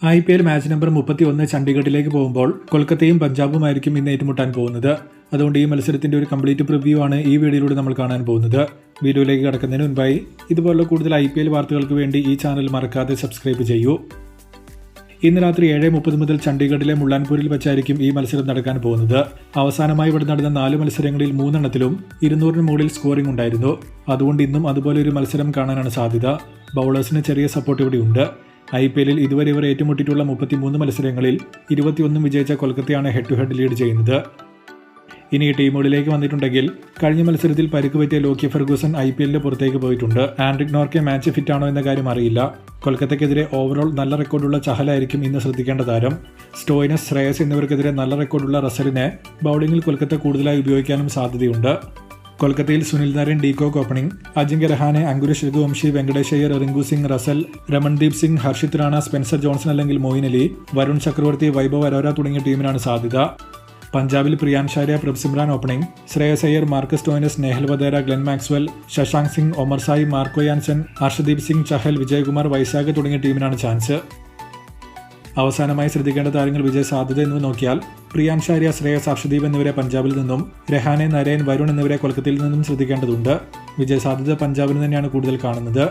IPL match number 31 ചണ്ഡീഗഡിലേക്ക് പോകുമ്പോൾ കൊൽക്കത്തയും പഞ്ചാബുമായിരിക്കും ഇന്ന് ഏറ്റുമുട്ടാൻ പോകുന്നത്. അതുകൊണ്ട് ഈ മത്സരത്തിന്റെ ഒരു കംപ്ലീറ്റ് പ്രിവ്യൂ ആണ് ഈ വീഡിയോയിലൂടെ നമ്മൾ കാണാൻ പോകുന്നത്. വീഡിയോയിലേക്ക് കടക്കുന്നതിന് മുൻപായി ഇതുപോലുള്ള കൂടുതൽ IPL വാർത്തകൾക്ക് വേണ്ടി ഈ ചാനൽ മറക്കാതെ സബ്സ്ക്രൈബ് ചെയ്യൂ. ഇന്ന് രാത്രി 7:30 മുതൽ ചണ്ഡീഗഡിലെ മുള്ളാൻപൂരിൽ വെച്ചായിരിക്കും ഈ മത്സരം നടക്കാൻ പോകുന്നത്. അവസാനമായി ഇവിടെ നടന്ന 4 മത്സരങ്ങളിൽ 3 എണ്ണത്തിലും 200-ന് മുകളിൽ സ്കോറിംഗ് ഉണ്ടായിരുന്നു. അതുകൊണ്ട് ഇന്നും അതുപോലെ ഒരു മത്സരം കാണാനാണ് സാധ്യത. ബൗളേഴ്സിന് ചെറിയ സപ്പോർട്ട് ഇവിടെയുണ്ട്. IPL-ൽ ഇതുവരെ ഇവർ ഏറ്റുമുട്ടിയിട്ടുള്ള 33 മത്സരങ്ങളിൽ 21 വിജയിച്ച കൊൽക്കത്തയാണ് ഹെഡ് ടു ഹെഡ് ലീഡ് ചെയ്യുന്നത്. ഇനി ടീമുകളിലേക്ക് വന്നിട്ടുണ്ടെങ്കിൽ കഴിഞ്ഞ മത്സരത്തിൽ പരിക്ക് പറ്റിയ ലോക്കി ഫെർഗൂസൺ IPL-ന്റെ പുറത്തേക്ക് പോയിട്ടുണ്ട്. ആൻഡ്രിക് നോർക്കെ മാച്ച് ഫിറ്റ് ആണോ എന്ന കാര്യം അറിയില്ല. കൊൽക്കത്തയ്ക്കെതിരെ ഓവറോൾ നല്ല റെക്കോർഡുള്ള ചഹലായിരിക്കും ഇന്ന് ശ്രദ്ധിക്കേണ്ട താരം. സ്റ്റോയിനസ്, ശ്രേയസ് എന്നിവർക്കെതിരെ നല്ല റെക്കോർഡുള്ള റസലിനെ ബൗളിംഗിൽ കൊൽക്കത്ത കൂടുതലായി ഉപയോഗിക്കാനും സാധ്യതയുണ്ട്. കൊൽക്കത്തയിൽ Sunil Narine, de Kock opening, Ajinkya Rahane, Angkrish Raghuvanshi, Venkatesh Iyer, Rinku Singh, Russell, Ramandeep Singh, Harshit Rana, Spencer Johnson അല്ലെങ്കിൽ മൊയിൻ അലി, വരുൺ ചക്രവർത്തി, വൈഭവ് അരോര തുടങ്ങിയ ടീമിനാണ് സാധ്യത. പഞ്ചാബിൽ Priyansh Arya, Prabhsimran opening, Shreyas Iyer, Marcus Stoinis, Nehal Wadhera, Glenn Maxwell, Shashank Singh, Omarzai, Marco Jansen, Harshdeep Singh, Chahal, Vijaykumar, Vyshak തുടങ്ങിയ ടീമിനാണ് ചാൻസ്. അവസാനമായി ശ്രദ്ധിക്കേണ്ട താരങ്ങൾ വിജയ സാധ്യത എന്ന് നോക്കിയാൽ പ്രിയാൻഷ് ആര്യ, ശ്രേയസ്, ഹർഷദീപ് എന്നിവരെ പഞ്ചാബിൽ നിന്നും, രഹാനെ, നരേൻ, വരുൺ എന്നിവരെ കൊൽക്കത്തയിൽ നിന്നും ശ്രദ്ധിക്കേണ്ടതുണ്ട്. വിജയ സാധ്യത പഞ്ചാബിന് തന്നെയാണ് കൂടുതൽ കാണുന്നത്.